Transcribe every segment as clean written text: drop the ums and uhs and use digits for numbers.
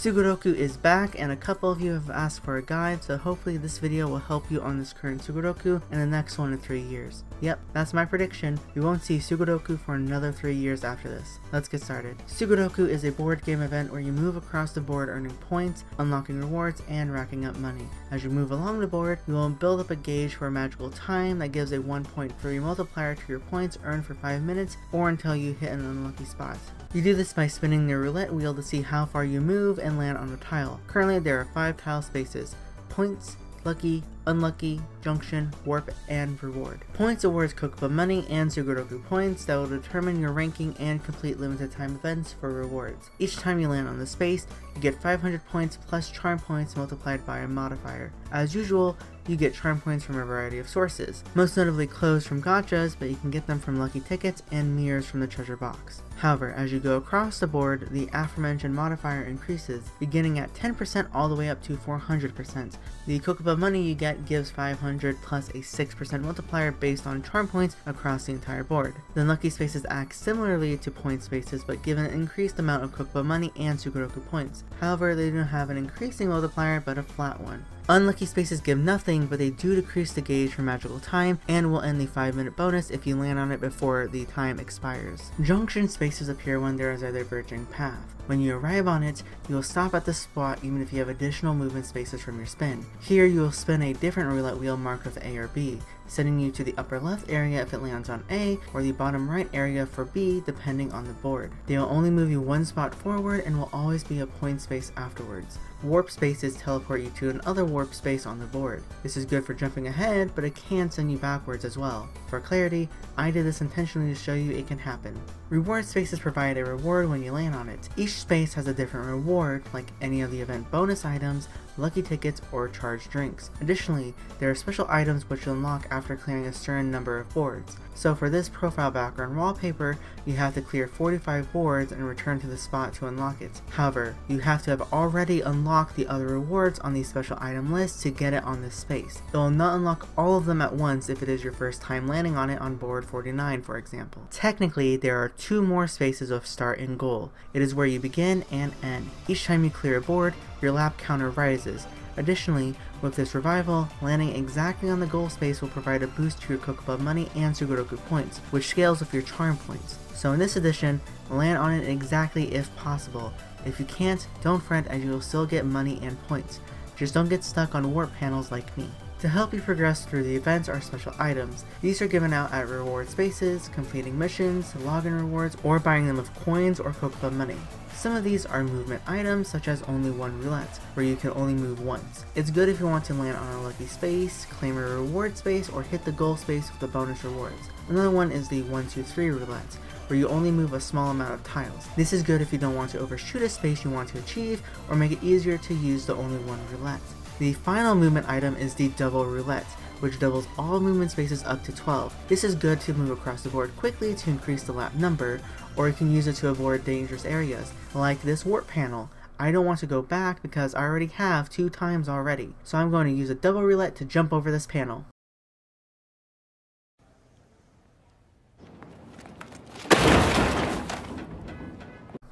Sugoroku is back, and a couple of you have asked for a guide, so hopefully this video will help you on this current Sugoroku and the next one in 3 years. Yep, that's my prediction. We won't see Sugoroku for another 3 years after this. Let's get started. Sugoroku is a board game event where you move across the board earning points, unlocking rewards, and racking up money. As you move along the board, you will build up a gauge for a magical time that gives a 1.3 multiplier to your points earned for 5 minutes or until you hit an unlucky spot. You do this by spinning the roulette wheel to see how far you move and land on a tile. Currently there are 5 tile spaces: points, lucky, unlucky, junction, warp, and reward. Points awards Cocoppa money and Sugoroku points that will determine your ranking and complete limited time events for rewards. Each time you land on the space, you get 500 points plus charm points multiplied by a modifier. As usual, you get charm points from a variety of sources, most notably clothes from gachas, but you can get them from lucky tickets and mirrors from the treasure box. However, as you go across the board, the aforementioned modifier increases, beginning at 10% all the way up to 400%. The Cocoppa money you get gives 500 plus a 6% multiplier based on charm points across the entire board. The lucky spaces act similarly to point spaces, but give an increased amount of Cocoppa money and Sugoroku points. However, they don't have an increasing multiplier but a flat one. Unlucky spaces give nothing, but they do decrease the gauge for magical time and will end the 5-minute bonus if you land on it before the time expires. Junction spaces appear when there is a diverging path. When you arrive on it, you will stop at the spot even if you have additional movement spaces from your spin. Here you will spin a different roulette wheel marked with A or B, sending you to the upper left area if it lands on A, or the bottom right area for B depending on the board. They will only move you one spot forward and will always be a point space afterwards. Warp spaces teleport you to another warp space on the board. This is good for jumping ahead, but it can send you backwards as well. For clarity, I did this intentionally to show you it can happen. Reward spaces provide a reward when you land on it. Each space has a different reward, like any of the event bonus items, lucky tickets, or charged drinks. Additionally, there are special items which you unlock after clearing a certain number of boards. So for this profile background wallpaper, you have to clear 45 boards and return to the spot to unlock it. However, you have to have already unlocked the other rewards on the special item list to get it on this space. It will not unlock all of them at once if it is your first time landing on it on board 49, for example. Technically, there are 2 more spaces of start and goal. It is where you begin and end. Each time you clear a board, your lap counter rises. Additionally, with this revival, landing exactly on the goal space will provide a boost to your Cocoppa money and Sugoroku points, which scales with your charm points. So in this edition, land on it exactly if possible. If you can't, don't fret as you will still get money and points. Just don't get stuck on warp panels like me. To help you progress through the events are special items. These are given out at reward spaces, completing missions, login rewards, or buying them with coins or Cocoppa money. Some of these are movement items, such as only one roulette, where you can only move once. It's good if you want to land on a lucky space, claim a reward space, or hit the goal space with the bonus rewards. Another one is the 1, 2, 3 roulette, where you only move a small amount of tiles. This is good if you don't want to overshoot a space you want to achieve, or make it easier to use the only one roulette. The final movement item is the double roulette, which doubles all movement spaces up to 12. This is good to move across the board quickly to increase the lap number, or you can use it to avoid dangerous areas, like this warp panel. I don't want to go back because I already have 2 times already, so I'm going to use a double roulette to jump over this panel.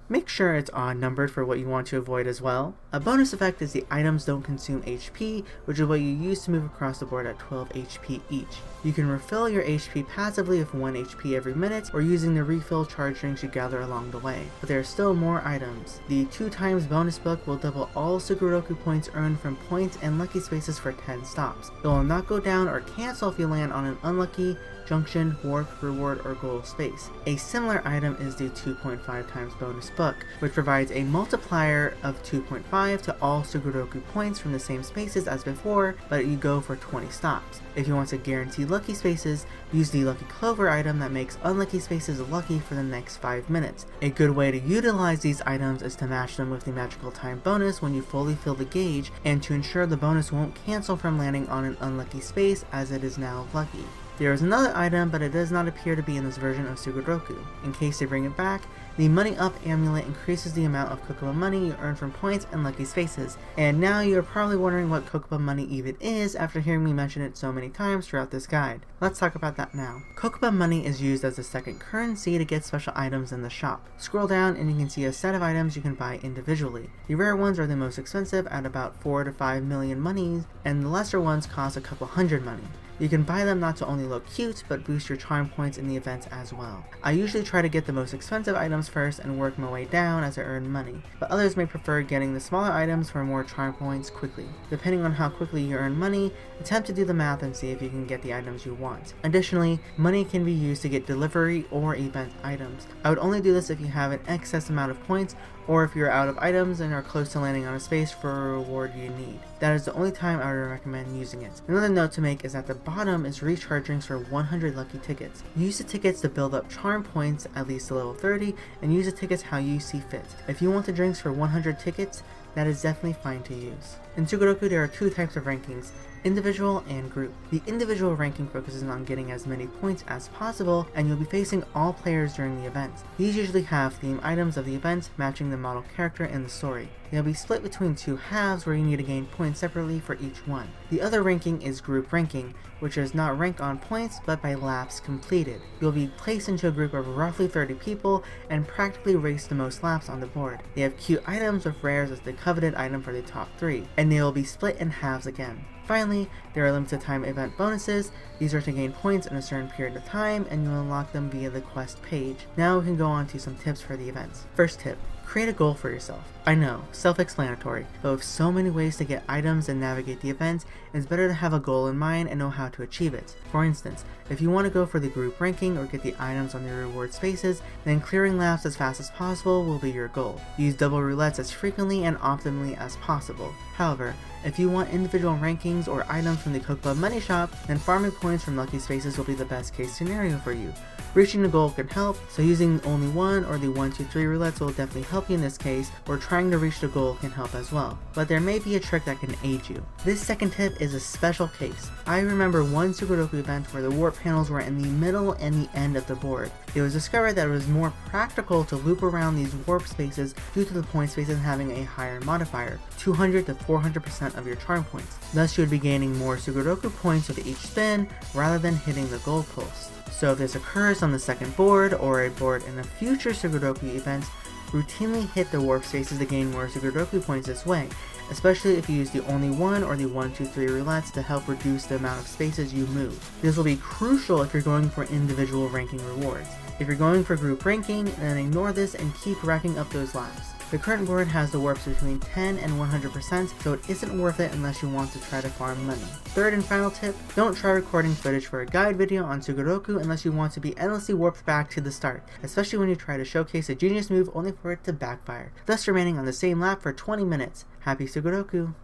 Make sure it's odd numbered for what you want to avoid as well. A bonus effect is the items don't consume HP, which is what you use to move across the board at 12 HP each. You can refill your HP passively with 1 HP every minute, or using the refill charge drinks you gather along the way. But there are still more items. The 2 times bonus book will double all Sugoroku points earned from points and lucky spaces for 10 stops. It will not go down or cancel if you land on an unlucky, junction, warp, reward, or goal space. A similar item is the 2.5 times bonus book, which provides a multiplier of 2.5 to all Sugoroku points from the same spaces as before, but you go for 20 stops. If you want to guarantee lucky spaces, use the lucky clover item that makes unlucky spaces lucky for the next 5 minutes. A good way to utilize these items is to match them with the magical time bonus when you fully fill the gauge, and to ensure the bonus won't cancel from landing on an unlucky space as it is now lucky. There is another item, but it does not appear to be in this version of Sugoroku. In case they bring it back, the Money Up amulet increases the amount of Cocoppa money you earn from points and lucky spaces. And now you're probably wondering what Cocoppa money even is after hearing me mention it so many times throughout this guide. Let's talk about that now. Cocoppa money is used as a second currency to get special items in the shop. Scroll down and you can see a set of items you can buy individually. The rare ones are the most expensive at about 4 to 5 million monies, and the lesser ones cost a couple hundred money. You can buy them not to only look cute, but boost your charm points in the events as well. I usually try to get the most expensive items first and work my way down as I earn money, but others may prefer getting the smaller items for more charm points quickly. Depending on how quickly you earn money, attempt to do the math and see if you can get the items you want. Additionally, money can be used to get delivery or event items. I would only do this if you have an excess amount of points, or if you're out of items and are close to landing on a space for a reward you need. That is the only time I would recommend using it. Another note to make is at the bottom is recharge drinks for 100 lucky tickets. Use the tickets to build up charm points at least to level 30, and use the tickets how you see fit. If you want the drinks for 100 tickets, that is definitely fine to use. In Sugoroku there are two types of rankings, individual and group. The individual ranking focuses on getting as many points as possible, and you'll be facing all players during the event. These usually have theme items of the event matching the model character in the story. They'll be split between two halves where you need to gain points separately for each one. The other ranking is group ranking, which is not ranked on points but by laps completed. You'll be placed into a group of roughly 30 people and practically race the most laps on the board. They have cute items with rares as the coveted item for the top 3, and they will be split in halves again. Finally, there are limited time event bonuses. These are to gain points in a certain period of time, and you'll unlock them via the quest page. Now we can go on to some tips for the events. First tip, create a goal for yourself. I know, self-explanatory, but with so many ways to get items and navigate the events, it's better to have a goal in mind and know how to achieve it. For instance, if you want to go for the group ranking or get the items on the reward spaces, then clearing laps as fast as possible will be your goal. Use double roulettes as frequently and optimally as possible. However, if you want individual rankings or items from the Cocoppa money shop, then farming points from lucky spaces will be the best case scenario for you. Reaching the goal can help, so using only one or the 1, 2, 3 roulettes will definitely help you in this case, or trying to reach the goal can help as well. But there may be a trick that can aid you. This second tip is a special case. I remember one Sugoroku event where the warp panels were in the middle and the end of the board. It was discovered that it was more practical to loop around these warp spaces due to the point spaces having a higher modifier, 200 to 400% of your charm points. Thus you would be gaining more Sugoroku points with each spin rather than hitting the goalpost. So if this occurs on the second board or a board in a future Sugoroku event, routinely hit the warp spaces to gain more Sugoroku points this way, especially if you use the only one or the 1, 2, 3 roulettes to help reduce the amount of spaces you move. This will be crucial if you're going for individual ranking rewards. If you're going for group ranking, then ignore this and keep racking up those laps. The current board has the warps between 10 and 100%, so it isn't worth it unless you want to try to farm money. Third and final tip, don't try recording footage for a guide video on Sugoroku unless you want to be endlessly warped back to the start, especially when you try to showcase a genius move only for it to backfire, thus remaining on the same lap for 20 minutes. Happy Sugoroku!